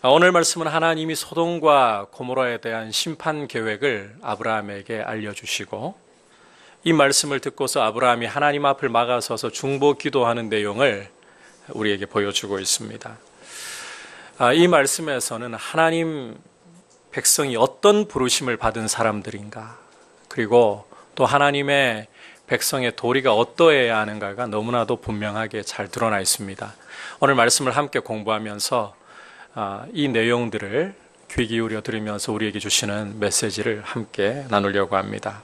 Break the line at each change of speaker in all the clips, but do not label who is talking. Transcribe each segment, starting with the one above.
오늘 말씀은 하나님이 소돔과 고모라에 대한 심판 계획을 아브라함에게 알려주시고 이 말씀을 듣고서 아브라함이 하나님 앞을 막아서서 중보 기도하는 내용을 우리에게 보여주고 있습니다. 이 말씀에서는 하나님 백성이 어떤 부르심을 받은 사람들인가, 그리고 또 하나님의 백성의 도리가 어떠해야 하는가가 너무나도 분명하게 잘 드러나 있습니다. 오늘 말씀을 함께 공부하면서 이 내용들을 귀 기울여 들으면서 우리에게 주시는 메시지를 함께 나누려고 합니다.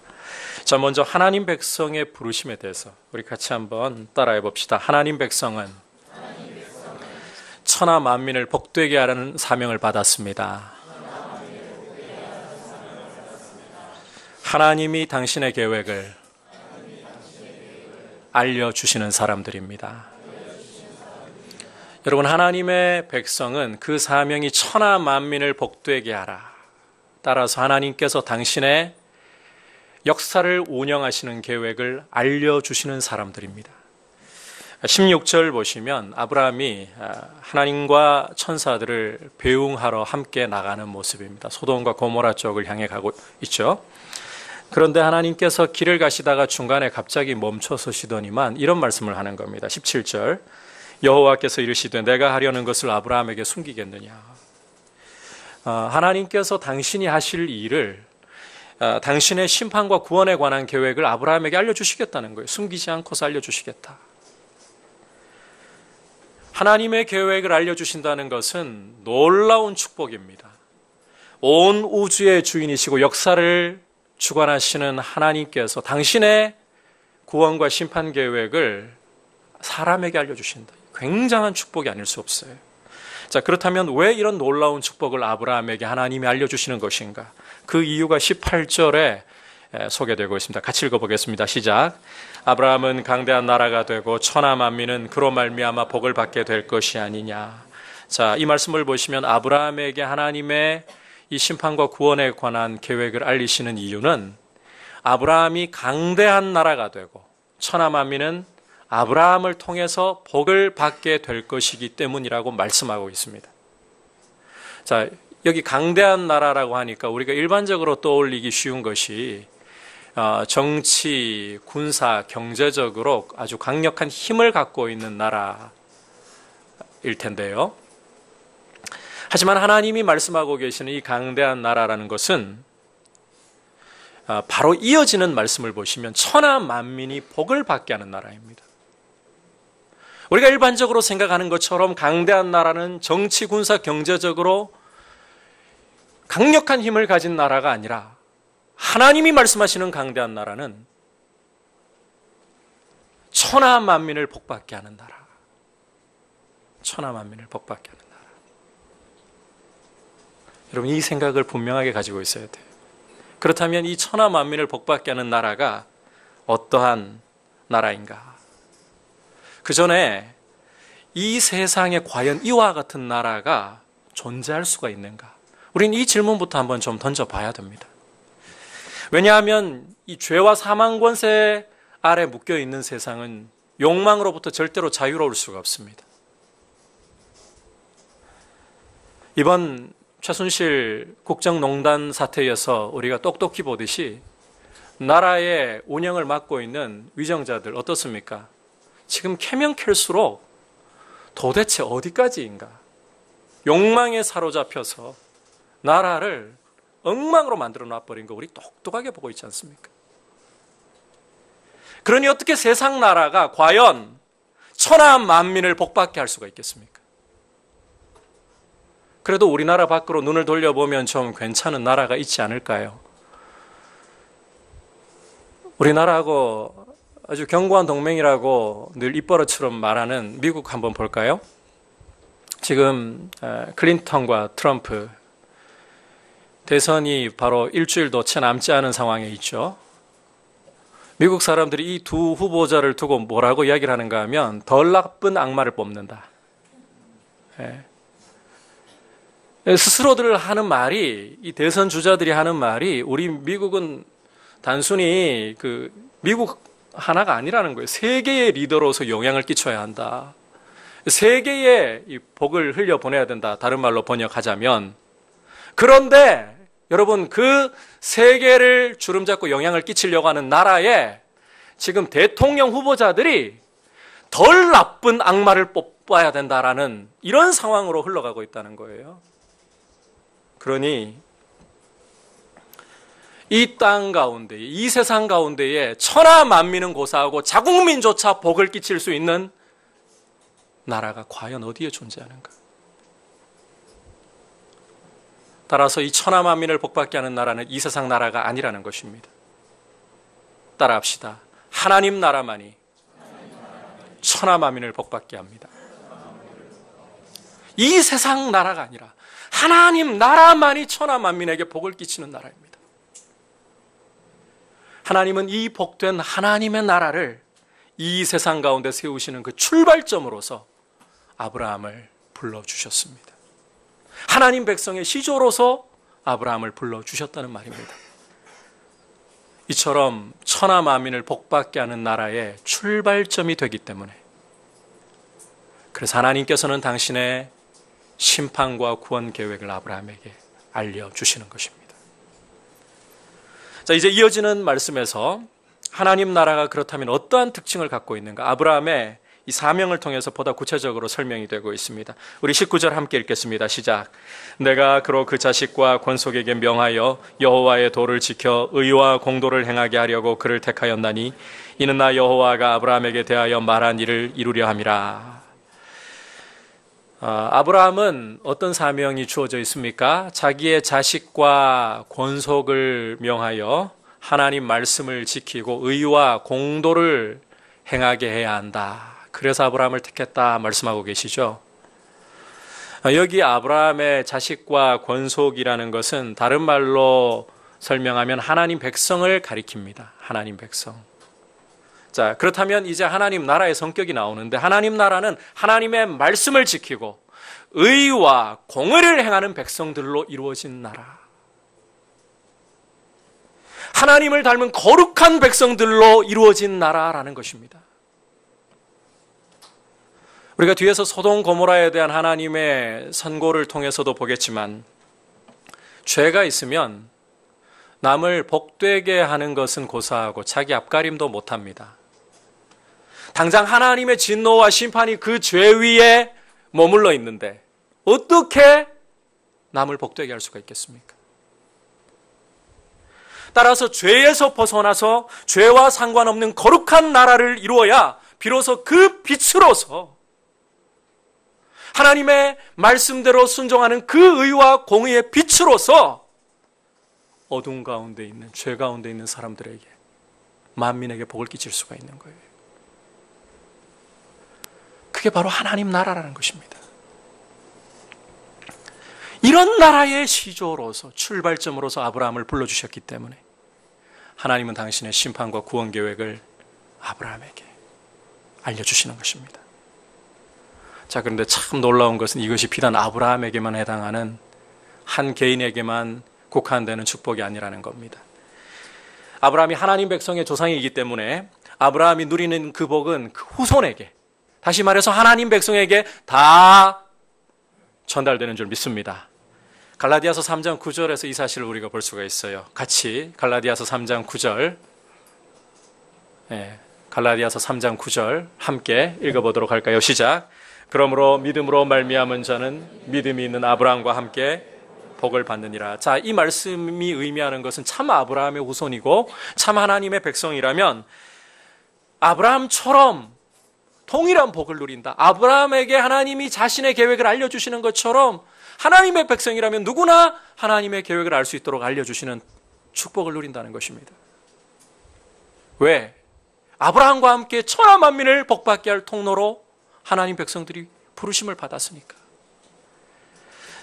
자, 먼저 하나님 백성의 부르심에 대해서 우리 같이 한번 따라해 봅시다. 하나님 백성은 천하 만민을 복되게 하라는 사명을 받았습니다. 하나님이 당신의 계획을 알려주시는 사람들입니다. 여러분, 하나님의 백성은 그 사명이 천하 만민을 복되게 하라. 따라서 하나님께서 당신의 역사를 운영하시는 계획을 알려주시는 사람들입니다. 16절 보시면 아브라함이 하나님과 천사들을 배웅하러 함께 나가는 모습입니다. 소돔과 고모라 쪽을 향해 가고 있죠. 그런데 하나님께서 길을 가시다가 중간에 갑자기 멈춰 서시더니만 이런 말씀을 하는 겁니다. 17절 여호와께서 이르시되 내가 하려는 것을 아브라함에게 숨기겠느냐. 하나님께서 당신이 하실 일을, 당신의 심판과 구원에 관한 계획을 아브라함에게 알려주시겠다는 거예요. 숨기지 않고서 알려주시겠다. 하나님의 계획을 알려주신다는 것은 놀라운 축복입니다. 온 우주의 주인이시고 역사를 주관하시는 하나님께서 당신의 구원과 심판 계획을 사람에게 알려주신다. 굉장한 축복이 아닐 수 없어요. 자, 그렇다면 왜 이런 놀라운 축복을 아브라함에게 하나님이 알려주시는 것인가? 그 이유가 18절에 소개되고 있습니다. 같이 읽어보겠습니다. 시작. 아브라함은 강대한 나라가 되고 천하 만민은 그로 말미암아 복을 받게 될 것이 아니냐. 자, 이 말씀을 보시면 아브라함에게 하나님의 이 심판과 구원에 관한 계획을 알리시는 이유는 아브라함이 강대한 나라가 되고 천하 만민은 아브라함을 통해서 복을 받게 될 것이기 때문이라고 말씀하고 있습니다. 자, 여기 강대한 나라라고 하니까 우리가 일반적으로 떠올리기 쉬운 것이 정치, 군사, 경제적으로 아주 강력한 힘을 갖고 있는 나라일 텐데요. 하지만 하나님이 말씀하고 계시는 이 강대한 나라라는 것은 바로 이어지는 말씀을 보시면 천하 만민이 복을 받게 하는 나라입니다. 우리가 일반적으로 생각하는 것처럼 강대한 나라는 정치, 군사, 경제적으로 강력한 힘을 가진 나라가 아니라 하나님이 말씀하시는 강대한 나라는 천하 만민을 복받게 하는 나라. 천하 만민을 복받게 하는 나라. 여러분, 이 생각을 분명하게 가지고 있어야 돼요. 그렇다면 이 천하 만민을 복받게 하는 나라가 어떠한 나라인가? 그 전에 이 세상에 과연 이와 같은 나라가 존재할 수가 있는가? 우리는 이 질문부터 한번 좀 던져봐야 됩니다. 왜냐하면 이 죄와 사망 권세 아래 묶여있는 세상은 욕망으로부터 절대로 자유로울 수가 없습니다. 이번 최순실 국정농단 사태에서 우리가 똑똑히 보듯이 나라의 운영을 맡고 있는 위정자들 어떻습니까? 지금 캐면 캘수록 도대체 어디까지인가? 욕망에 사로잡혀서 나라를 엉망으로 만들어 놔버린 거 우리 똑똑하게 보고 있지 않습니까? 그러니 어떻게 세상 나라가 과연 천하 만민을 복받게 할 수가 있겠습니까? 그래도 우리나라 밖으로 눈을 돌려보면 좀 괜찮은 나라가 있지 않을까요? 우리나라하고 아주 견고한 동맹이라고 늘 입버릇처럼 말하는 미국 한번 볼까요? 지금 클린턴과 트럼프 대선이 바로 일주일도 채 남지 않은 상황에 있죠. 미국 사람들이 이 두 후보자를 두고 뭐라고 이야기를 하는가 하면 덜 나쁜 악마를 뽑는다. 스스로들 하는 말이, 이 대선 주자들이 하는 말이 우리 미국은 단순히 미국 하나가 아니라는 거예요. 세계의 리더로서 영향을 끼쳐야 한다. 세계에 이 복을 흘려보내야 된다. 다른 말로 번역하자면. 그런데 여러분, 그 세계를 주름잡고 영향을 끼치려고 하는 나라에 지금 대통령 후보자들이 덜 나쁜 악마를 뽑아야 된다라는 이런 상황으로 흘러가고 있다는 거예요. 그러니 이 땅 가운데, 이 세상 가운데에 천하 만민은 고사하고 자국민조차 복을 끼칠 수 있는 나라가 과연 어디에 존재하는가? 따라서 이 천하 만민을 복받게 하는 나라는 이 세상 나라가 아니라는 것입니다. 따라합시다. 하나님 나라만이 천하 만민을 복받게 합니다. 이 세상 나라가 아니라 하나님 나라만이 천하 만민에게 복을 끼치는 나라입니다. 하나님은 이 복된 하나님의 나라를 이 세상 가운데 세우시는 그 출발점으로서 아브라함을 불러주셨습니다. 하나님 백성의 시조로서 아브라함을 불러주셨다는 말입니다. 이처럼 천하 만민을 복받게 하는 나라의 출발점이 되기 때문에, 그래서 하나님께서는 당신의 심판과 구원 계획을 아브라함에게 알려주시는 것입니다. 자, 이제 이어지는 말씀에서 하나님 나라가 그렇다면 어떠한 특징을 갖고 있는가? 아브라함의 이 사명을 통해서 보다 구체적으로 설명이 되고 있습니다. 우리 19절 함께 읽겠습니다. 시작. 내가 그로 그 자식과 권속에게 명하여 여호와의 도를 지켜 의와 공도를 행하게 하려고 그를 택하였나니 이는 나 여호와가 아브라함에게 대하여 말한 일을 이루려 함이라. 아브라함은 어떤 사명이 주어져 있습니까? 자기의 자식과 권속을 명하여 하나님 말씀을 지키고 의와 공도를 행하게 해야 한다. 그래서 아브라함을 택했다 말씀하고 계시죠. 여기 아브라함의 자식과 권속이라는 것은 다른 말로 설명하면 하나님 백성을 가리킵니다. 하나님 백성. 자, 그렇다면 이제 하나님 나라의 성격이 나오는데, 하나님 나라는 하나님의 말씀을 지키고 의와 공의를 행하는 백성들로 이루어진 나라. 하나님을 닮은 거룩한 백성들로 이루어진 나라라는 것입니다. 우리가 뒤에서 소돔 고모라에 대한 하나님의 선고를 통해서도 보겠지만, 죄가 있으면 남을 복되게 하는 것은 고사하고 자기 앞가림도 못합니다. 당장 하나님의 진노와 심판이 그 죄 위에 머물러 있는데 어떻게 남을 복되게 할 수가 있겠습니까? 따라서 죄에서 벗어나서 죄와 상관없는 거룩한 나라를 이루어야 비로소 그 빛으로서 하나님의 말씀대로 순종하는 그 의와 공의의 빛으로서 어둠 가운데 있는, 죄 가운데 있는 사람들에게, 만민에게 복을 끼칠 수가 있는 거예요. 그게 바로 하나님 나라라는 것입니다. 이런 나라의 시조로서, 출발점으로서 아브라함을 불러주셨기 때문에 하나님은 당신의 심판과 구원 계획을 아브라함에게 알려주시는 것입니다. 자, 그런데 참 놀라운 것은 이것이 비단 아브라함에게만 해당하는 한 개인에게만 국한되는 축복이 아니라는 겁니다. 아브라함이 하나님 백성의 조상이기 때문에 아브라함이 누리는 그 복은 그 후손에게, 다시 말해서 하나님 백성에게 다 전달되는 줄 믿습니다. 갈라디아서 3장 9절에서 이 사실을 우리가 볼 수가 있어요. 같이 갈라디아서 3장 9절, 갈라디아서 3장 9절 함께 읽어보도록 할까요? 시작. 그러므로 믿음으로 말미암은 자는 믿음이 있는 아브라함과 함께 복을 받느니라. 자, 이 말씀이 의미하는 것은 참 아브라함의 후손이고 참 하나님의 백성이라면 아브라함처럼 동일한 복을 누린다. 아브라함에게 하나님이 자신의 계획을 알려주시는 것처럼 하나님의 백성이라면 누구나 하나님의 계획을 알 수 있도록 알려주시는 축복을 누린다는 것입니다. 왜? 아브라함과 함께 천하 만민을 복받게 할 통로로 하나님 백성들이 부르심을 받았으니까.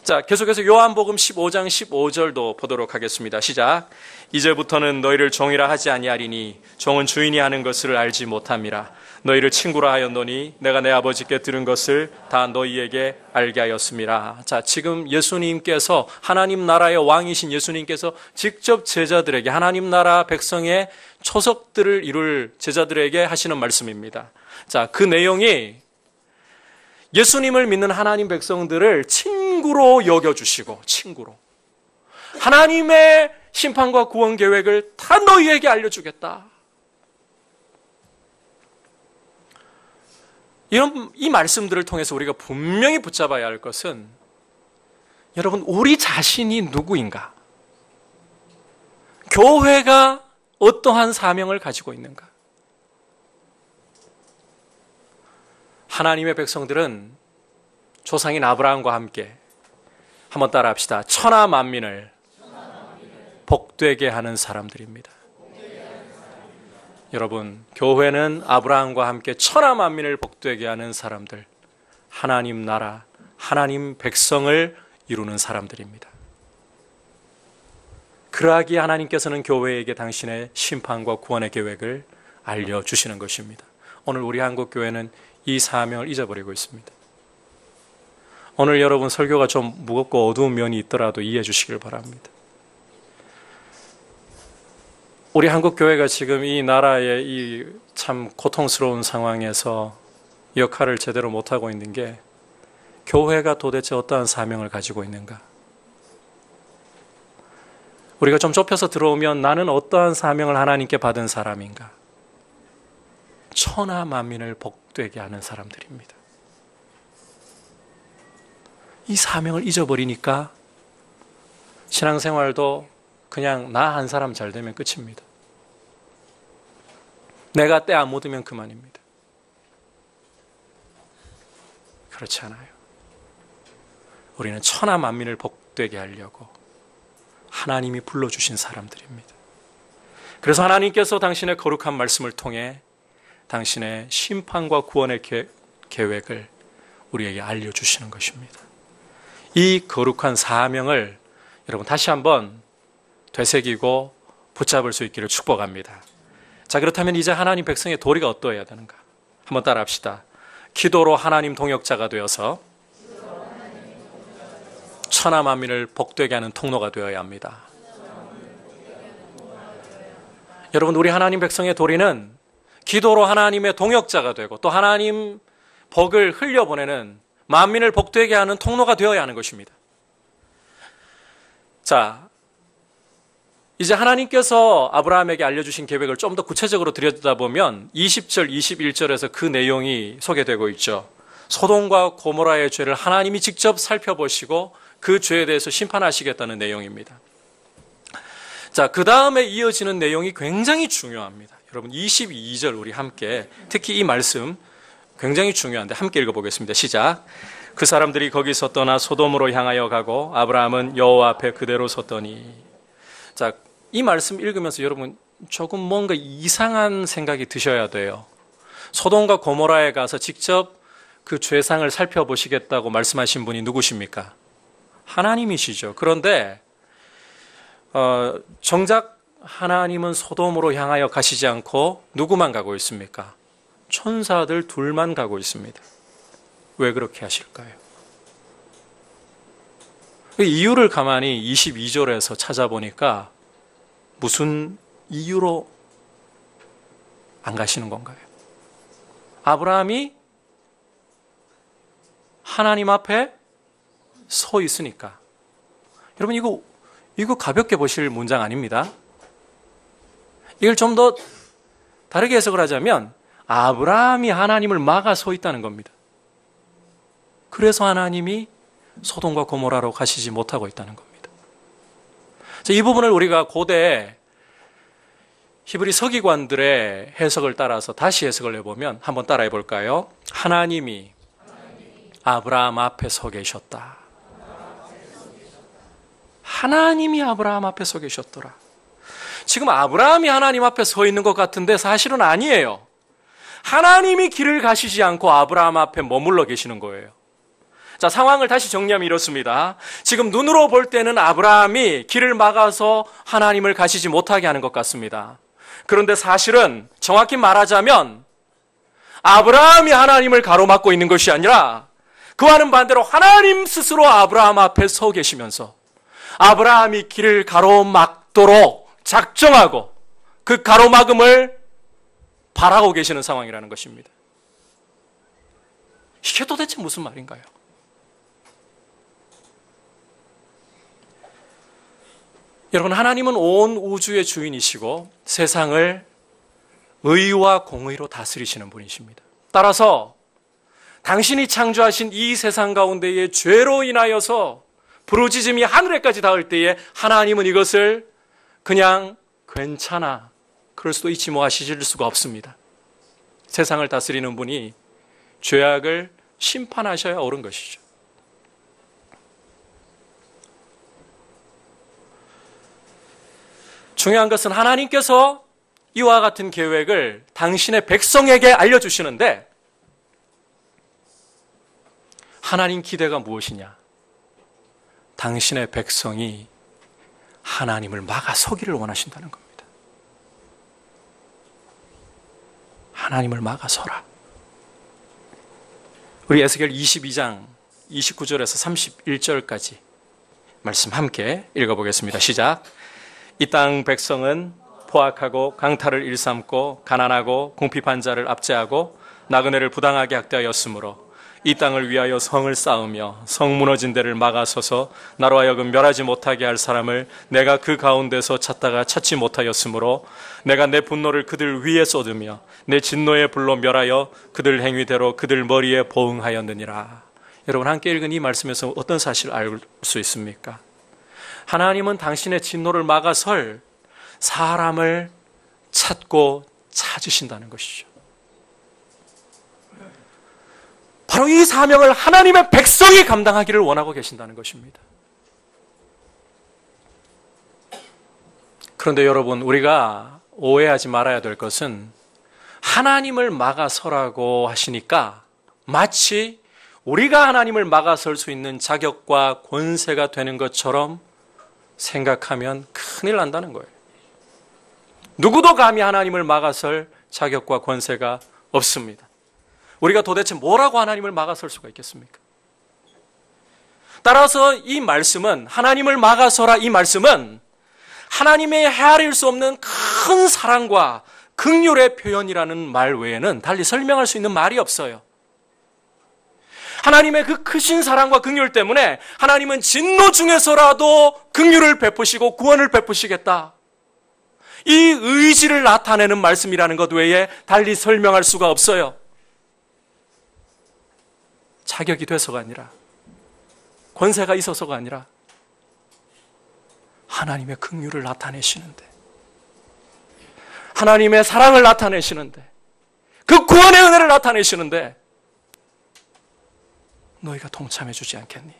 자, 계속해서 요한복음 15장 15절도 보도록 하겠습니다. 시작. 이제부터는 너희를 종이라 하지 아니하리니 종은 주인이 하는 것을 알지 못함이라. 너희를 친구라 하였노니 내가 내 아버지께 들은 것을 다 너희에게 알게 하였음이라. 자, 지금 예수님께서, 하나님 나라의 왕이신 예수님께서 직접 제자들에게, 하나님 나라 백성의 초석들을 이룰 제자들에게 하시는 말씀입니다. 자, 그 내용이 예수님을 믿는 하나님 백성들을 친구로 여겨주시고, 친구로. 하나님의 심판과 구원 계획을 다 너희에게 알려주겠다. 이 말씀들을 통해서 우리가 분명히 붙잡아야 할 것은, 여러분, 우리 자신이 누구인가? 교회가 어떠한 사명을 가지고 있는가? 하나님의 백성들은 조상인 아브라함과 함께 한번 따라합시다. 천하 만민을 복되게 하는 사람들입니다. 여러분, 교회는 아브라함과 함께 천하 만민을 복되게 하는 사람들, 하나님 나라, 하나님 백성을 이루는 사람들입니다. 그러하기에 하나님께서는 교회에게 당신의 심판과 구원의 계획을 알려주시는 것입니다. 오늘 우리 한국교회는 이 사명을 잊어버리고 있습니다. 오늘 여러분 설교가 좀 무겁고 어두운 면이 있더라도 이해해 주시길 바랍니다. 우리 한국교회가 지금 이 나라의 이 참 고통스러운 상황에서 역할을 제대로 못하고 있는 게, 교회가 도대체 어떠한 사명을 가지고 있는가? 우리가 좀 좁혀서 들어오면 나는 어떠한 사명을 하나님께 받은 사람인가? 천하 만민을 복되게 하는 사람들입니다. 이 사명을 잊어버리니까 신앙생활도 그냥 나 한 사람 잘 되면 끝입니다. 내가 때 안 묻으면 그만입니다. 그렇지 않아요. 우리는 천하 만민을 복되게 하려고 하나님이 불러주신 사람들입니다. 그래서 하나님께서 당신의 거룩한 말씀을 통해 당신의 심판과 구원의 계획을 우리에게 알려주시는 것입니다. 이 거룩한 사명을 여러분 다시 한번 되새기고 붙잡을 수 있기를 축복합니다. 자, 그렇다면 이제 하나님 백성의 도리가 어떠해야 되는가? 한번 따라합시다. 기도로 하나님 동역자가 되어서 천하 만민을 복되게 하는 통로가 되어야 합니다. 여러분, 우리 하나님 백성의 도리는 기도로 하나님의 동역자가 되고 또 하나님 복을 흘려보내는, 만민을 복되게 하는 통로가 되어야 하는 것입니다. 자, 이제 하나님께서 아브라함에게 알려주신 계획을 좀 더 구체적으로 들여다보면 20절, 21절에서 그 내용이 소개되고 있죠. 소돔과 고모라의 죄를 하나님이 직접 살펴보시고 그 죄에 대해서 심판하시겠다는 내용입니다. 자, 그 다음에 이어지는 내용이 굉장히 중요합니다. 여러분, 22절 우리 함께, 특히 이 말씀 굉장히 중요한데 함께 읽어보겠습니다. 시작. 그 사람들이 거기서 떠나 소돔으로 향하여 가고 아브라함은 여호와 앞에 그대로 섰더니. 자, 이 말씀 읽으면서 여러분 조금 뭔가 이상한 생각이 드셔야 돼요. 소돔과 고모라에 가서 직접 그 죄상을 살펴보시겠다고 말씀하신 분이 누구십니까? 하나님이시죠. 그런데 정작 하나님은 소돔으로 향하여 가시지 않고 누구만 가고 있습니까? 천사들 둘만 가고 있습니다. 왜 그렇게 하실까요? 이유를 가만히 22절에서 찾아보니까 무슨 이유로 안 가시는 건가요? 아브라함이 하나님 앞에 서 있으니까. 여러분, 이거 가볍게 보실 문장 아닙니다. 이걸 좀 더 다르게 해석을 하자면 아브라함이 하나님을 막아 서 있다는 겁니다. 그래서 하나님이 소돔과 고모라로 가시지 못하고 있다는 겁니다. 자, 이 부분을 우리가 고대 히브리 서기관들의 해석을 따라서 다시 해석을 해보면 한번 따라해 볼까요? 하나님이 아브라함 앞에 서 계셨다. 하나님이 아브라함 앞에 서 계셨더라. 지금 아브라함이 하나님 앞에 서 있는 것 같은데 사실은 아니에요. 하나님이 길을 가시지 않고 아브라함 앞에 머물러 계시는 거예요. 자, 상황을 다시 정리하면 이렇습니다. 지금 눈으로 볼 때는 아브라함이 길을 막아서 하나님을 가시지 못하게 하는 것 같습니다. 그런데 사실은 정확히 말하자면 아브라함이 하나님을 가로막고 있는 것이 아니라 그와는 반대로 하나님 스스로 아브라함 앞에 서 계시면서 아브라함이 길을 가로막도록 작정하고 그 가로막음을 바라고 계시는 상황이라는 것입니다. 이게 도대체 무슨 말인가요? 여러분, 하나님은 온 우주의 주인이시고 세상을 의와 공의로 다스리시는 분이십니다. 따라서 당신이 창조하신 이 세상 가운데의 죄로 인하여서 부르짖음이 하늘에까지 닿을 때에 하나님은 이것을 그냥 괜찮아, 그럴 수도 있지 뭐 하실 수가 없습니다. 세상을 다스리는 분이 죄악을 심판하셔야 옳은 것이죠. 중요한 것은 하나님께서 이와 같은 계획을 당신의 백성에게 알려주시는데 하나님 기대가 무엇이냐? 당신의 백성이 하나님을 막아서기를 원하신다는 겁니다. 하나님을 막아서라. 우리 에스겔 22장 29절에서 31절까지 말씀 함께 읽어보겠습니다. 시작. 이 땅 백성은 포악하고 강탈을 일삼고 가난하고 궁핍한 자를 압제하고 나그네를 부당하게 학대하였으므로 이 땅을 위하여 성을 쌓으며 성 무너진 데를 막아서서 나로 하여금 멸하지 못하게 할 사람을 내가 그 가운데서 찾다가 찾지 못하였으므로 내가 내 분노를 그들 위에 쏟으며 내 진노의 불로 멸하여 그들 행위대로 그들 머리에 보응하였느니라. 여러분, 함께 읽은 이 말씀에서 어떤 사실을 알 수 있습니까? 하나님은 당신의 진노를 막아설 사람을 찾고 찾으신다는 것이죠. 바로 이 사명을 하나님의 백성이 감당하기를 원하고 계신다는 것입니다. 그런데 여러분, 우리가 오해하지 말아야 될 것은 하나님을 막아서라고 하시니까 마치 우리가 하나님을 막아설 수 있는 자격과 권세가 되는 것처럼 생각하면 큰일 난다는 거예요. 누구도 감히 하나님을 막아설 자격과 권세가 없습니다. 우리가 도대체 뭐라고 하나님을 막아설 수가 있겠습니까? 따라서 이 말씀은, 하나님을 막아서라, 이 말씀은 하나님의 헤아릴 수 없는 큰 사랑과 긍휼의 표현이라는 말 외에는 달리 설명할 수 있는 말이 없어요. 하나님의 그 크신 사랑과 긍휼 때문에 하나님은 진노 중에서라도 긍휼을 베푸시고 구원을 베푸시겠다. 이 의지를 나타내는 말씀이라는 것 외에 달리 설명할 수가 없어요. 자격이 돼서가 아니라, 권세가 있어서가 아니라 하나님의 긍휼을 나타내시는데, 하나님의 사랑을 나타내시는데, 그 구원의 은혜를 나타내시는데 너희가 동참해 주지 않겠니?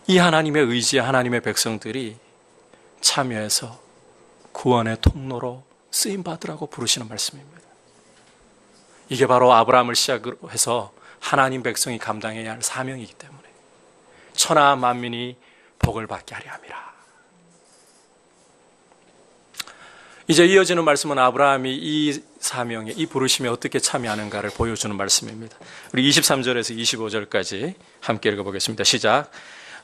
이 하나님의 의지에 하나님의 백성들이 참여해서 구원의 통로로 쓰임받으라고 부르시는 말씀입니다. 이게 바로 아브라함을 시작으로 해서 하나님 백성이 감당해야 할 사명이기 때문에 천하 만민이 복을 받게 하려 함이라. 이제 이어지는 말씀은 아브라함이 이 사명에, 이 부르심에 어떻게 참여하는가를 보여주는 말씀입니다. 우리 23절에서 25절까지 함께 읽어보겠습니다. 시작.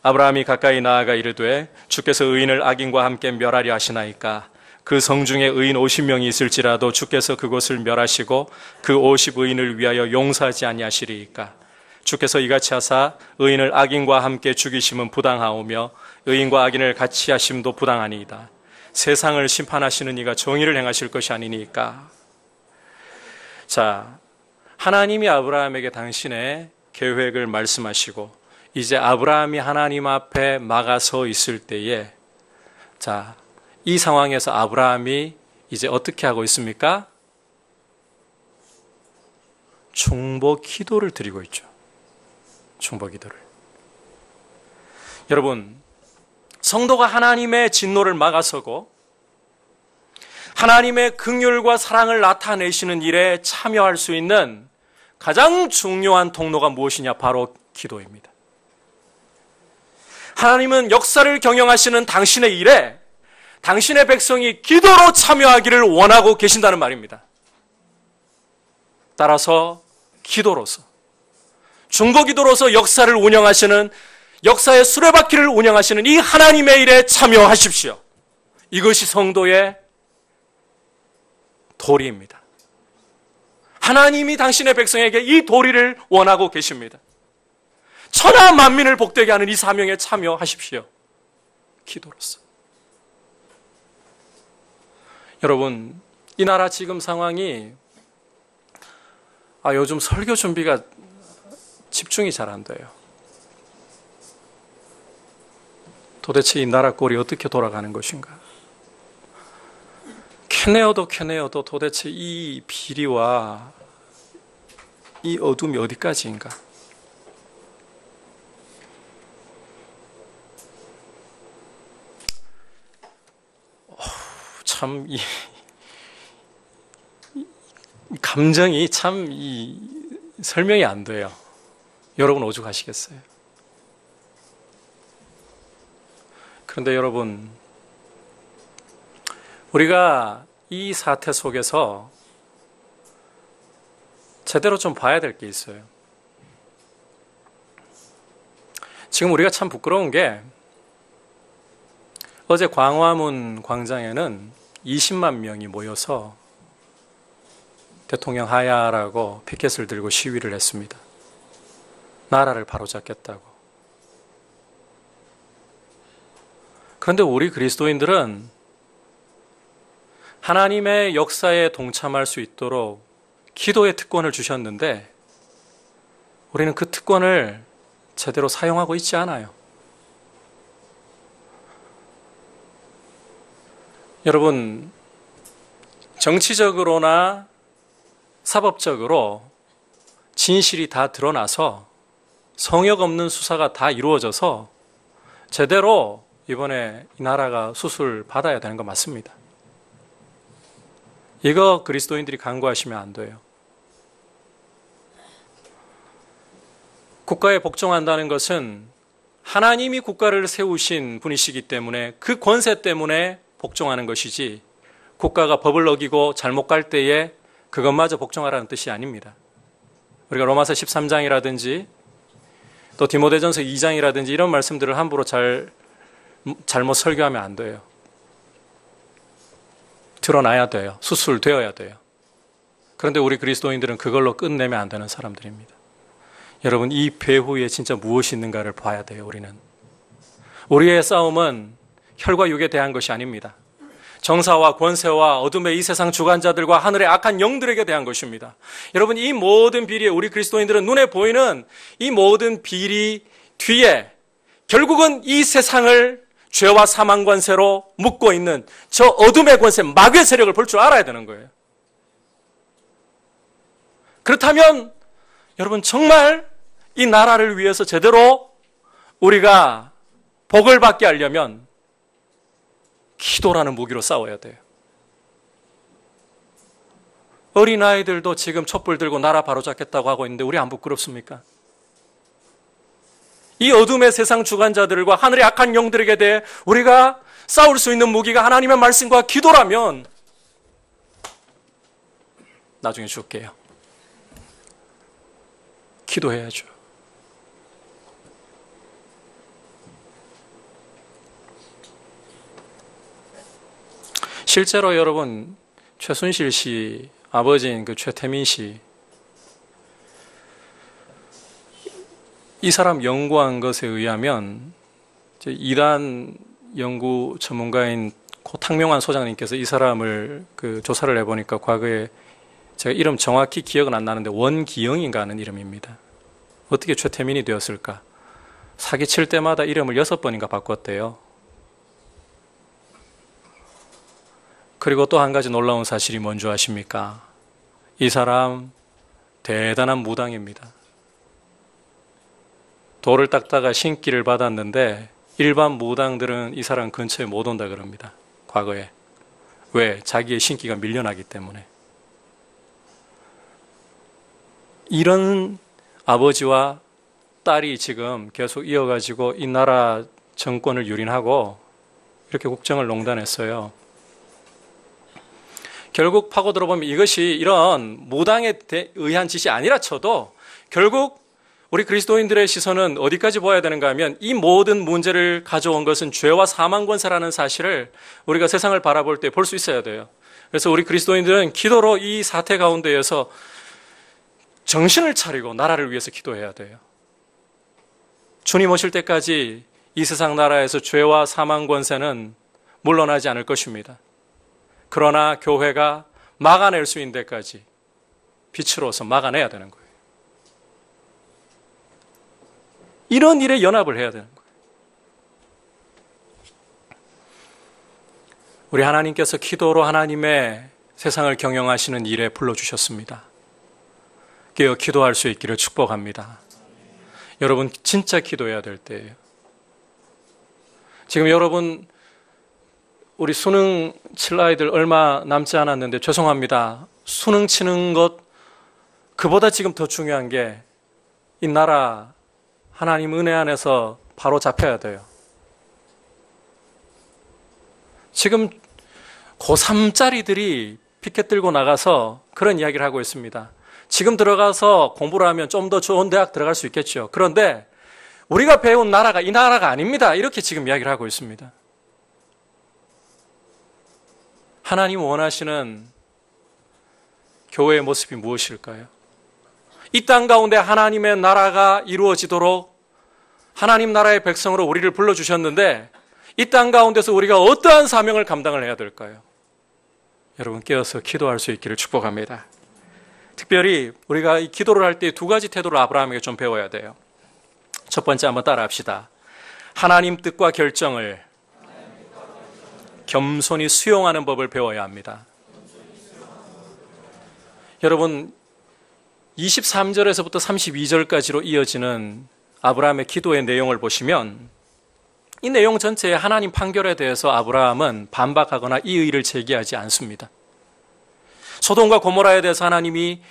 아브라함이 가까이 나아가 이르되 주께서 의인을 악인과 함께 멸하려 하시나이까 그 성 중에 의인 50명이 있을지라도 주께서 그곳을 멸하시고 그 50의인을 위하여 용서하지 아니하시리이까. 주께서 이같이 하사 의인을 악인과 함께 죽이심은 부당하오며 의인과 악인을 같이 하심도 부당하니이다. 세상을 심판하시는 이가 정의를 행하실 것이 아니니까. 자, 하나님이 아브라함에게 당신의 계획을 말씀하시고 이제 아브라함이 하나님 앞에 막아서 있을 때에, 자, 이 상황에서 아브라함이 이제 어떻게 하고 있습니까? 중보 기도를 드리고 있죠. 중보 기도를. 여러분, 성도가 하나님의 진노를 막아서고 하나님의 긍휼과 사랑을 나타내시는 일에 참여할 수 있는 가장 중요한 통로가 무엇이냐? 바로 기도입니다. 하나님은 역사를 경영하시는 당신의 일에 당신의 백성이 기도로 참여하기를 원하고 계신다는 말입니다. 따라서 기도로서, 중보기도로서 역사를 운영하시는, 역사의 수레바퀴를 운영하시는 이 하나님의 일에 참여하십시오. 이것이 성도의 도리입니다. 하나님이 당신의 백성에게 이 도리를 원하고 계십니다. 천하 만민을 복되게 하는 이 사명에 참여하십시오. 기도로서. 여러분, 이 나라 지금 상황이 요즘 설교 준비가 집중이 잘 안 돼요. 도대체 이 나라 꼴이 어떻게 돌아가는 것인가? 캐내어도 도대체 이 비리와 이 어둠이 어디까지인가? 참, 이 감정이 참 설명이 안 돼요. 여러분 오죽하시겠어요? 그런데 여러분, 우리가 이 사태 속에서 제대로 좀 봐야 될 게 있어요. 지금 우리가 참 부끄러운 게 어제 광화문 광장에는 20만 명이 모여서 대통령 하야라고 피켓을 들고 시위를 했습니다. 나라를 바로잡겠다고. 그런데 우리 그리스도인들은 하나님의 역사에 동참할 수 있도록 기도의 특권을 주셨는데 우리는 그 특권을 제대로 사용하고 있지 않아요. 여러분, 정치적으로나 사법적으로 진실이 다 드러나서 성역 없는 수사가 다 이루어져서 제대로 이번에 이 나라가 수술 받아야 되는 거 맞습니다. 이거 그리스도인들이 간과하시면 안 돼요. 국가에 복종한다는 것은 하나님이 국가를 세우신 분이시기 때문에 그 권세 때문에 복종하는 것이지 국가가 법을 어기고 잘못 갈 때에 그것마저 복종하라는 뜻이 아닙니다. 우리가 로마서 13장이라든지 또 디모데전서 2장이라든지 이런 말씀들을 함부로 잘못 설교하면 안 돼요. 드러나야 돼요. 수술되어야 돼요. 그런데 우리 그리스도인들은 그걸로 끝내면 안 되는 사람들입니다. 여러분, 이 배후에 진짜 무엇이 있는가를 봐야 돼요. 우리의 싸움은 혈과 육에 대한 것이 아닙니다. 정사와 권세와 어둠의 이 세상 주관자들과 하늘의 악한 영들에게 대한 것입니다. 여러분, 이 모든 비리에 우리 그리스도인들은 눈에 보이는 이 모든 비리 뒤에 결국은 이 세상을 죄와 사망 권세로 묶고 있는 저 어둠의 권세, 마귀의 세력을 볼 줄 알아야 되는 거예요. 그렇다면 여러분, 정말 이 나라를 위해서 제대로 우리가 복을 받게 하려면 기도라는 무기로 싸워야 돼요. 어린아이들도 지금 촛불 들고 나라 바로잡겠다고 하고 있는데 우리 안 부끄럽습니까? 이 어둠의 세상 주관자들과 하늘의 악한 영들에게 대해 우리가 싸울 수 있는 무기가 하나님의 말씀과 기도라면 나중에 줄게요. 기도해야죠. 실제로 여러분, 최순실 씨 아버지인 그 최태민 씨, 이 사람 연구한 것에 의하면 이단 연구 전문가인 고 탕명환 소장님께서 이 사람을 조사를 해보니까 과거에 제가 이름 정확히 기억은 안 나는데 원기영인가 하는 이름입니다. 어떻게 최태민이 되었을까? 사기칠 때마다 이름을 6번인가 바꿨대요. 그리고 또 한 가지 놀라운 사실이 뭔지 아십니까? 이 사람 대단한 무당입니다. 돌을 닦다가 신기를 받았는데 일반 무당들은 이 사람 근처에 못 온다 그럽니다. 과거에. 왜? 자기의 신기가 밀려나기 때문에. 이런 아버지와 딸이 지금 계속 이어가지고 이 나라 정권을 유린하고 이렇게 국정을 농단했어요. 결국 파고 들어보면 이것이 이런 무당에 의한 짓이 아니라 쳐도 결국 우리 그리스도인들의 시선은 어디까지 보아야 되는가 하면 이 모든 문제를 가져온 것은 죄와 사망 권세라는 사실을 우리가 세상을 바라볼 때 볼 수 있어야 돼요. 그래서 우리 그리스도인들은 기도로 이 사태 가운데에서 정신을 차리고 나라를 위해서 기도해야 돼요. 주님 오실 때까지 이 세상 나라에서 죄와 사망 권세는 물러나지 않을 것입니다. 그러나 교회가 막아낼 수 있는 데까지 빛으로서 막아내야 되는 거예요. 이런 일에 연합을 해야 되는 거예요. 우리 하나님께서 기도로 하나님의 세상을 경영하시는 일에 불러주셨습니다. 깨어 기도할 수 있기를 축복합니다. 여러분 진짜 기도해야 될 때예요. 지금 여러분 우리 수능 칠 아이들 얼마 남지 않았는데 죄송합니다. 수능 치는 것 그보다 지금 더 중요한 게 이 나라 하나님 은혜 안에서 바로 잡혀야 돼요. 지금 고3짜리들이 피켓 들고 나가서 그런 이야기를 하고 있습니다. 지금 들어가서 공부를 하면 좀 더 좋은 대학 들어갈 수 있겠죠. 그런데 우리가 배운 나라가 이 나라가 아닙니다. 이렇게 지금 이야기를 하고 있습니다. 하나님 원하시는 교회의 모습이 무엇일까요? 이 땅 가운데 하나님의 나라가 이루어지도록 하나님 나라의 백성으로 우리를 불러주셨는데 이 땅 가운데서 우리가 어떠한 사명을 감당을 해야 될까요? 여러분 깨어서 기도할 수 있기를 축복합니다. 특별히 우리가 이 기도를 할 때 두 가지 태도를 아브라함에게 좀 배워야 돼요. 첫 번째 한번 따라 합시다. 하나님 뜻과 결정을 겸손히 수용하는 법을 배워야 합니다. 여러분 23절에서부터 32절까지로 이어지는 아브라함의 기도의 내용을 보시면 이 내용 전체에 하나님 판결에 대해서 아브라함은 반박하거나 이의를 제기하지 않습니다. 소돔과 고모라에 대해서 하나님이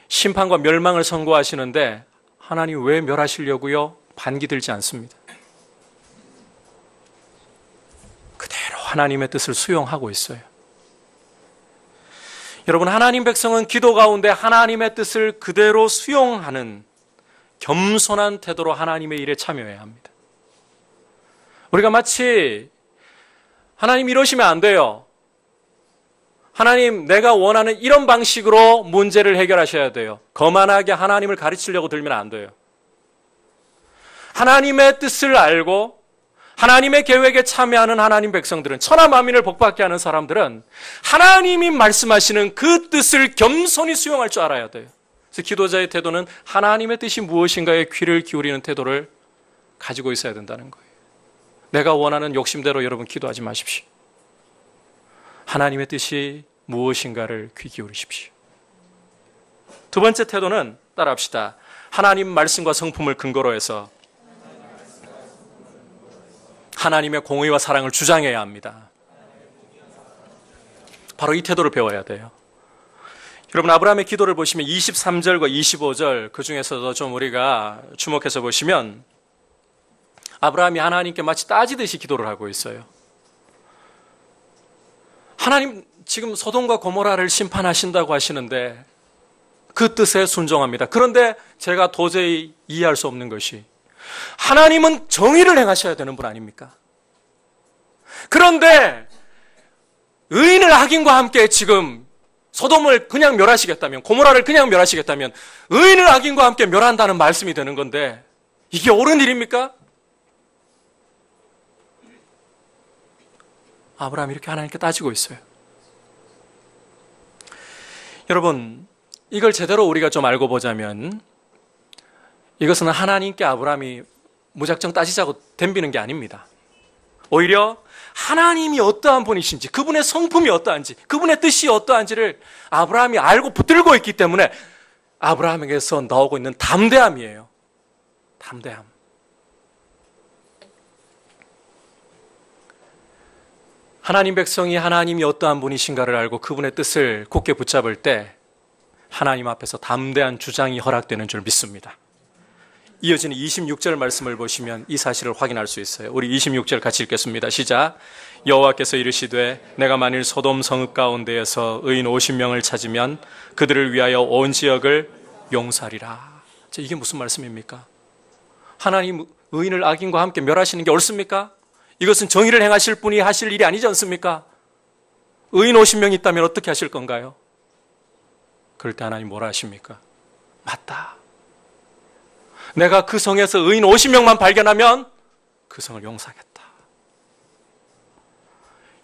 심판과 멸망을 선고하시는데 하나님 왜 멸하시려고요? 반기 들지 않습니다. 그대로 하나님의 뜻을 수용하고 있어요. 여러분 하나님 백성은 기도 가운데 하나님의 뜻을 그대로 수용하는 겸손한 태도로 하나님의 일에 참여해야 합니다. 우리가 마치 하나님 이러시면 안 돼요. 하나님 내가 원하는 이런 방식으로 문제를 해결하셔야 돼요. 거만하게 하나님을 가르치려고 들면 안 돼요. 하나님의 뜻을 알고 하나님의 계획에 참여하는 하나님 백성들은 천하 만민을 복받게 하는 사람들은 하나님이 말씀하시는 그 뜻을 겸손히 수용할 줄 알아야 돼요. 그래서 기도자의 태도는 하나님의 뜻이 무엇인가에 귀를 기울이는 태도를 가지고 있어야 된다는 거예요. 내가 원하는 욕심대로 여러분 기도하지 마십시오. 하나님의 뜻이 무엇인가를 귀 기울이십시오. 두 번째 태도는 따라합시다. 하나님 말씀과 성품을 근거로 해서 하나님의 공의와 사랑을 주장해야 합니다. 바로 이 태도를 배워야 돼요. 여러분 아브라함의 기도를 보시면 23절과 25절 그 중에서도 좀 우리가 주목해서 보시면 아브라함이 하나님께 마치 따지듯이 기도를 하고 있어요. 하나님 지금 소돔과 고모라를 심판하신다고 하시는데 그 뜻에 순종합니다. 그런데 제가 도저히 이해할 수 없는 것이 하나님은 정의를 행하셔야 되는 분 아닙니까? 그런데 의인을 악인과 함께 지금 소돔을 그냥 멸하시겠다면 고모라를 그냥 멸하시겠다면 의인을 악인과 함께 멸한다는 말씀이 되는 건데 이게 옳은 일입니까? 아브라함이 이렇게 하나님께 따지고 있어요. 여러분 이걸 제대로 우리가 좀 알고 보자면 이것은 하나님께 아브라함이 무작정 따지자고 덤비는 게 아닙니다. 오히려 하나님이 어떠한 분이신지 그분의 성품이 어떠한지 그분의 뜻이 어떠한지를 아브라함이 알고 붙들고 있기 때문에 아브라함에게서 나오고 있는 담대함이에요. 담대함. 하나님 백성이 하나님이 어떠한 분이신가를 알고 그분의 뜻을 굳게 붙잡을 때 하나님 앞에서 담대한 주장이 허락되는 줄 믿습니다. 이어지는 26절 말씀을 보시면 이 사실을 확인할 수 있어요. 우리 26절 같이 읽겠습니다. 시작. 여호와께서 이르시되 내가 만일 소돔 성읍 가운데에서 의인 50명을 찾으면 그들을 위하여 온 지역을 용서하리라. 이게 무슨 말씀입니까? 하나님 의인을 악인과 함께 멸하시는 게 옳습니까? 이것은 정의를 행하실 분이 하실 일이 아니지 않습니까? 의인 50명이 있다면 어떻게 하실 건가요? 그럴 때 하나님 뭐라 하십니까? 맞다. 내가 그 성에서 의인 50명만 발견하면 그 성을 용서하겠다.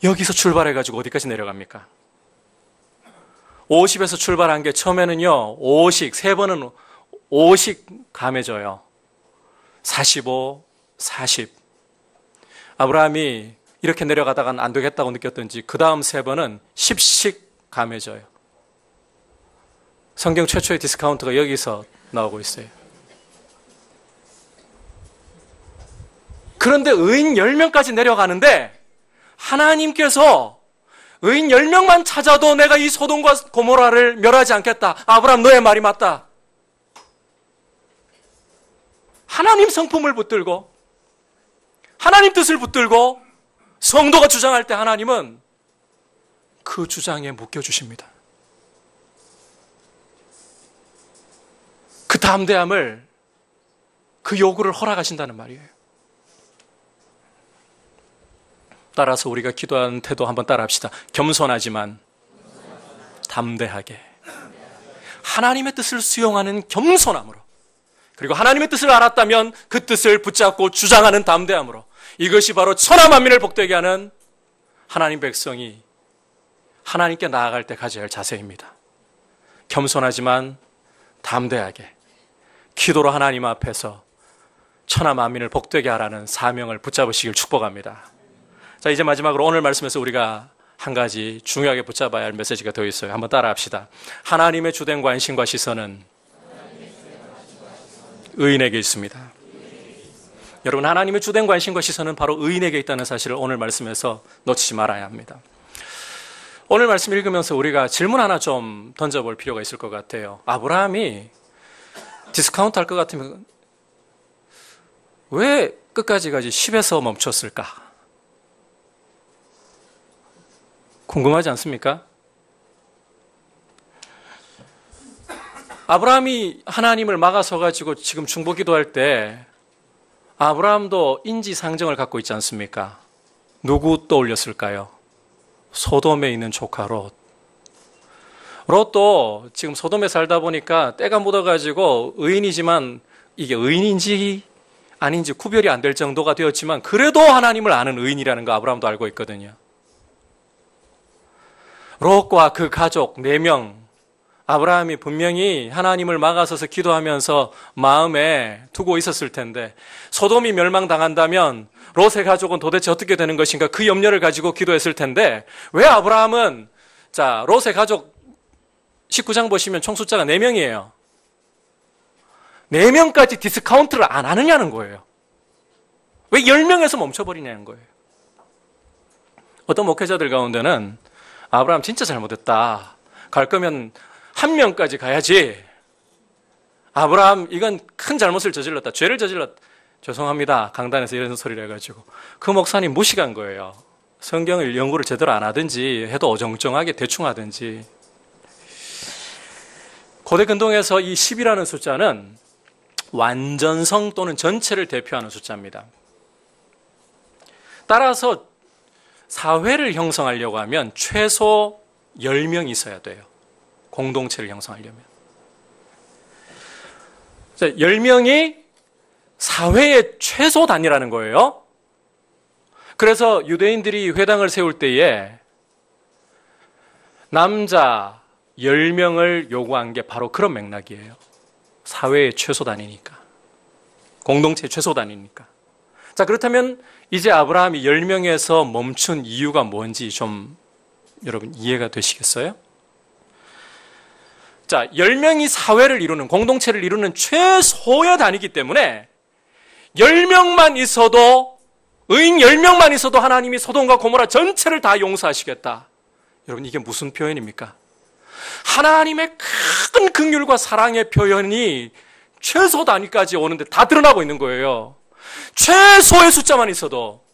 여기서 출발해가지고 어디까지 내려갑니까? 50에서 출발한 게 처음에는요, 50, 세 번은 50 감해져요. 45, 40. 아브라함이 이렇게 내려가다간 안 되겠다고 느꼈던지 그 다음 세 번은 10씩 감해져요. 성경 최초의 디스카운트가 여기서 나오고 있어요. 그런데 의인 10명까지 내려가는데 하나님께서 의인 10명만 찾아도 내가 이 소돔과 고모라를 멸하지 않겠다. 아브라함 너의 말이 맞다. 하나님 성품을 붙들고 하나님 뜻을 붙들고 성도가 주장할 때 하나님은 그 주장에 묶여주십니다. 그 담대함을, 그 요구를 허락하신다는 말이에요. 따라서 우리가 기도하는 태도 한번 따라합시다. 겸손하지만 담대하게. 하나님의 뜻을 수용하는 겸손함으로, 그리고 하나님의 뜻을 알았다면 그 뜻을 붙잡고 주장하는 담대함으로, 이것이 바로 천하 만민을 복되게 하는 하나님 백성이 하나님께 나아갈 때 가져야 할 자세입니다. 겸손하지만 담대하게 기도로 하나님 앞에서 천하 만민을 복되게 하라는 사명을 붙잡으시길 축복합니다. 자, 이제 마지막으로 오늘 말씀에서 우리가 한 가지 중요하게 붙잡아야 할 메시지가 더 있어요. 한번 따라합시다. 하나님의 주된 관심과 시선은 의인에게 있습니다. 여러분, 하나님의 주된 관심과 시선은 바로 의인에게 있다는 사실을 오늘 말씀에서 놓치지 말아야 합니다. 오늘 말씀 읽으면서 우리가 질문 하나 좀 던져볼 필요가 있을 것 같아요. 아브라함이 디스카운트 할 것 같으면 왜 끝까지 가지 10에서 멈췄을까? 궁금하지 않습니까? 아브라함이 하나님을 막아서 가지고 지금 중보 기도할 때 아브라함도 인지상정을 갖고 있지 않습니까? 누구 떠올렸을까요? 소돔에 있는 조카 롯. 롯도 지금 소돔에 살다 보니까 때가 묻어가지고 의인이지만 이게 의인인지 아닌지 구별이 안 될 정도가 되었지만 그래도 하나님을 아는 의인이라는 거 아브라함도 알고 있거든요. 롯과 그 가족 4명, 아브라함이 분명히 하나님을 막아서서 기도하면서 마음에 두고 있었을 텐데 소돔이 멸망당한다면 롯의 가족은 도대체 어떻게 되는 것인가 그 염려를 가지고 기도했을 텐데 왜 아브라함은 자 롯의 가족 19장 보시면 총 숫자가 4명이에요. 4명까지 디스카운트를 안 하느냐는 거예요. 왜 10명에서 멈춰버리냐는 거예요. 어떤 목회자들 가운데는 아브라함 진짜 잘못했다. 갈 거면 1명까지 가야지. 아브라함 이건 큰 잘못을 저질렀다. 죄를 저질렀다. 죄송합니다. 강단에서 이런 소리를 해가지고 그 목사님 무식한 거예요. 성경을 연구를 제대로 안 하든지 해도 어정쩡하게 대충 하든지. 고대 근동에서 이 10이라는 숫자는 완전성 또는 전체를 대표하는 숫자입니다. 따라서 사회를 형성하려고 하면 최소 10명이 있어야 돼요. 공동체를 형성하려면. 자, 10명이 사회의 최소 단위라는 거예요. 그래서 유대인들이 회당을 세울 때에 남자 10명을 요구한 게 바로 그런 맥락이에요. 사회의 최소 단위니까. 공동체의 최소 단위니까. 자, 그렇다면 이제 아브라함이 10명에서 멈춘 이유가 뭔지 좀 여러분 이해가 되시겠어요? 자, 10명이 사회를 이루는, 공동체를 이루는 최소의 단위이기 때문에 10명만 있어도, 의인 10명만 있어도 하나님이 소돔과 고모라 전체를 다 용서하시겠다. 여러분 이게 무슨 표현입니까? 하나님의 큰 긍휼과 사랑의 표현이 최소 단위까지 오는데 다 드러나고 있는 거예요. 최소의 숫자만 있어도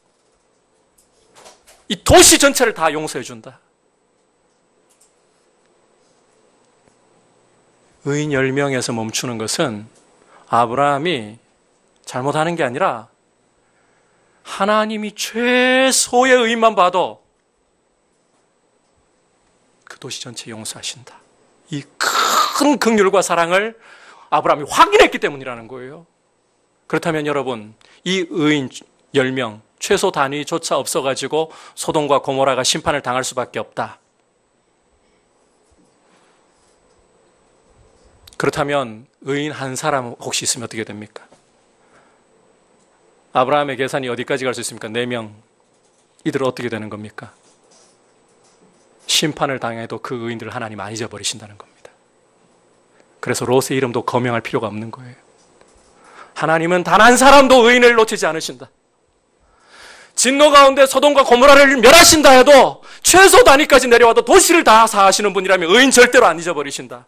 이 도시 전체를 다 용서해 준다. 의인 10명에서 멈추는 것은 아브라함이 잘못하는 게 아니라 하나님이 최소의 의인만 봐도 그 도시 전체 용서하신다. 이 큰 긍휼과 사랑을 아브라함이 확인했기 때문이라는 거예요. 그렇다면 여러분, 이 의인 10명, 최소 단위조차 없어가지고 소돔과 고모라가 심판을 당할 수밖에 없다. 그렇다면 의인 한 사람 혹시 있으면 어떻게 됩니까? 아브라함의 계산이 어디까지 갈 수 있습니까? 4명. 이들은 어떻게 되는 겁니까? 심판을 당해도 그 의인들을 하나님 안 잊어버리신다는 겁니다. 그래서 롯의 이름도 거명할 필요가 없는 거예요. 하나님은 단 한 사람도 의인을 놓치지 않으신다. 진노 가운데 소돔과 고모라를 멸하신다 해도 최소 단위까지 내려와도 도시를 다 사하시는 분이라면 의인 절대로 안 잊어버리신다.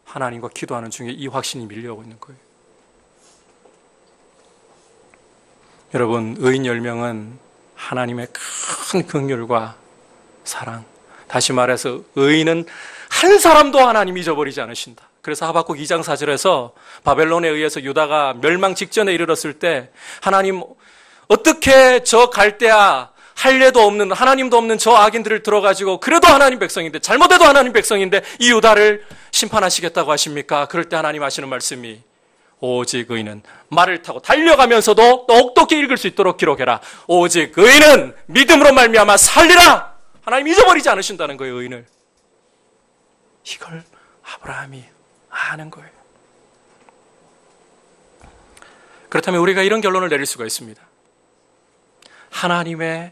하나님과 기도하는 중에 이 확신이 밀려오고 있는 거예요. 여러분, 의인 10명은 하나님의 큰 긍휼과 사랑, 다시 말해서 의인은 한 사람도 하나님 잊어버리지 않으신다. 그래서 하박국 2장 4절에서 바벨론에 의해서 유다가 멸망 직전에 이르렀을 때 하나님 어떻게 저 갈대아 할례도 없는 하나님도 없는 저 악인들을 들어가지고 그래도 하나님 백성인데 잘못해도 하나님 백성인데 이 유다를 심판하시겠다고 하십니까? 그럴 때 하나님 하시는 말씀이 오직 의인은 말을 타고 달려가면서도 똑똑히 읽을 수 있도록 기록해라. 오직 의인은 믿음으로 말미암아 살리라. 하나님 잊어버리지 않으신다는 거예요. 의인을. 이걸 아브라함이 아는 거예요. 그렇다면 우리가 이런 결론을 내릴 수가 있습니다. 하나님의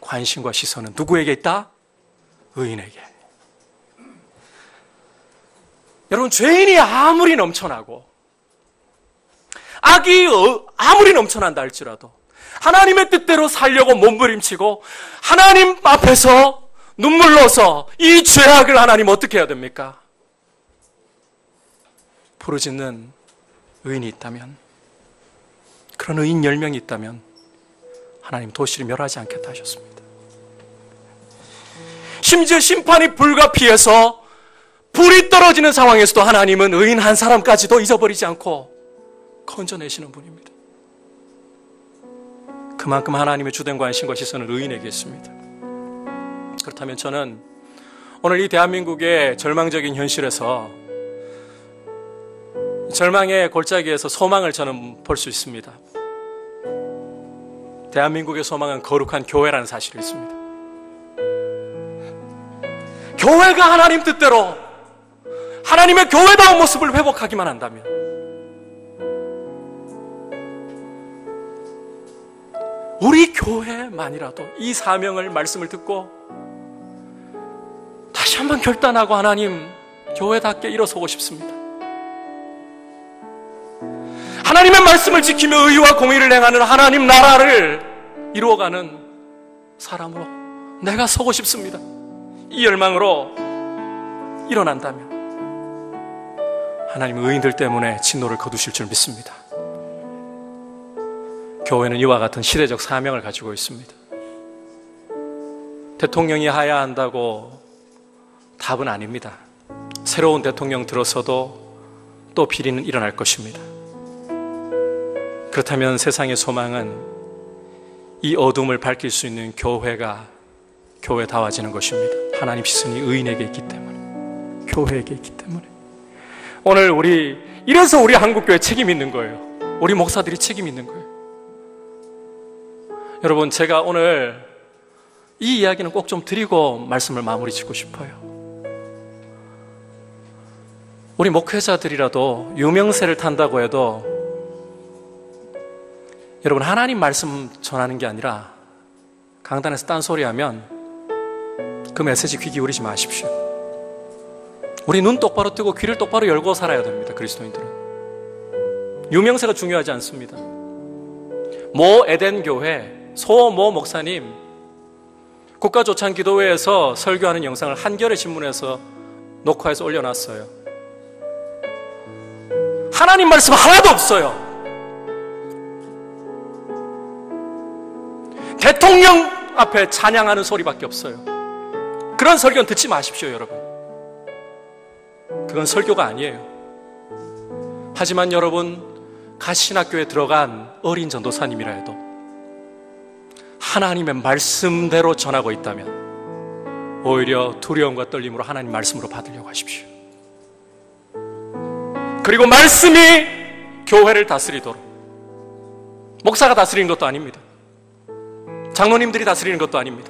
관심과 시선은 누구에게 있다? 의인에게. 여러분, 죄인이 아무리 넘쳐나고 악이 아무리 넘쳐난다 할지라도 하나님의 뜻대로 살려고 몸부림치고 하나님 앞에서 눈물로서 이 죄악을 하나님 어떻게 해야 됩니까? 부르짖는 의인이 있다면, 그런 의인 10명이 있다면 하나님 도시를 멸하지 않겠다 하셨습니다. 심지어 심판이 불가피해서 불이 떨어지는 상황에서도 하나님은 의인 한 사람까지도 잊어버리지 않고 건져내시는 분입니다. 그만큼 하나님의 주된 관심과 시선은 의인에게 있습니다. 그렇다면 저는 오늘 이 대한민국의 절망적인 현실에서 절망의 골짜기에서 소망을 저는 볼 수 있습니다. 대한민국의 소망은 거룩한 교회라는 사실이 있습니다. 교회가 하나님 뜻대로 하나님의 교회다운 모습을 회복하기만 한다면, 우리 교회만이라도 이 사명을 말씀을 듣고 다시 한번 결단하고 하나님 교회답게 일어서고 싶습니다. 하나님의 말씀을 지키며 의와 공의를 행하는 하나님 나라를 이루어가는 사람으로 내가 서고 싶습니다. 이 열망으로 일어난다면 하나님 의인들 때문에 진노를 거두실 줄 믿습니다. 교회는 이와 같은 시대적 사명을 가지고 있습니다. 대통령이 하야 한다고 답은 아닙니다. 새로운 대통령 들어서도 또 비리는 일어날 것입니다. 그렇다면 세상의 소망은 이 어둠을 밝힐 수 있는 교회가 교회다워지는 것입니다. 하나님 시선이 의인에게 있기 때문에, 교회에게 있기 때문에. 오늘 이래서 우리 한국교회 책임 있는 거예요. 우리 목사들이 책임 있는 거예요. 여러분, 제가 오늘 이 이야기는 꼭 좀 드리고 말씀을 마무리 짓고 싶어요. 우리 목회자들이라도 유명세를 탄다고 해도 여러분, 하나님 말씀 전하는 게 아니라 강단에서 딴소리 하면 그 메시지 귀 기울이지 마십시오. 우리 눈 똑바로 뜨고 귀를 똑바로 열고 살아야 됩니다. 그리스도인들은 유명세가 중요하지 않습니다. 모 에덴교회 소모 목사님 국가조찬기도회에서 설교하는 영상을 한겨레 신문에서 녹화해서 올려놨어요. 하나님 말씀 하나도 없어요. 대통령 앞에 찬양하는 소리밖에 없어요. 그런 설교는 듣지 마십시오, 여러분. 그건 설교가 아니에요. 하지만 여러분, 가신학교에 들어간 어린 전도사님이라 해도 하나님의 말씀대로 전하고 있다면 오히려 두려움과 떨림으로 하나님 말씀으로 받으려고 하십시오. 그리고 말씀이 교회를 다스리도록, 목사가 다스리는 것도 아닙니다. 장로님들이 다스리는 것도 아닙니다.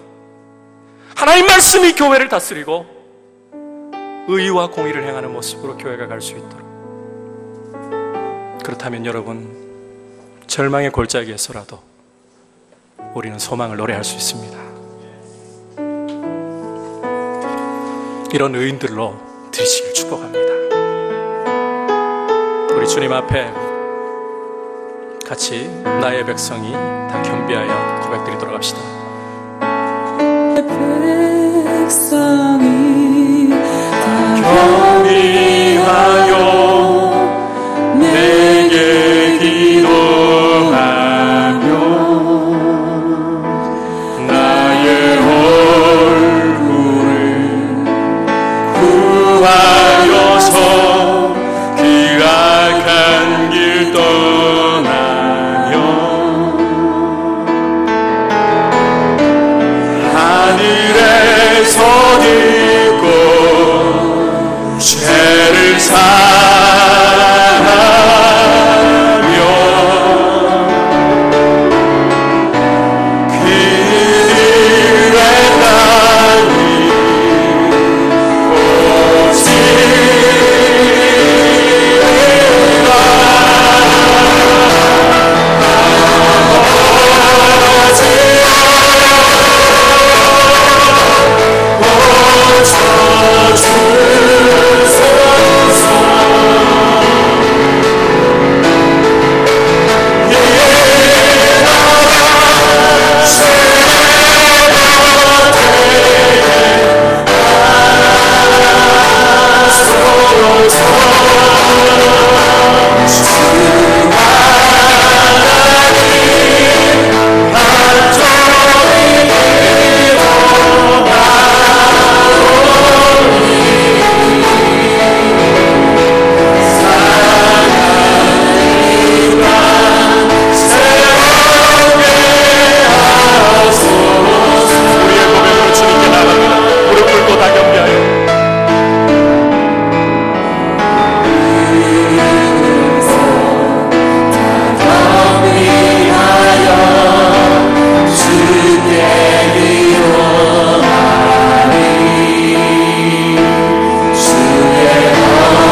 하나님 말씀이 교회를 다스리고 의와 공의를 행하는 모습으로 교회가 갈 수 있도록. 그렇다면 여러분, 절망의 골짜기에서라도 우리는 소망을 노래할 수 있습니다. 이런 의인들로 되시길 축복합니다. 우리 주님 앞에 같이 나의 백성이 다 겸비하여 고백드리도록 합시다.
백성이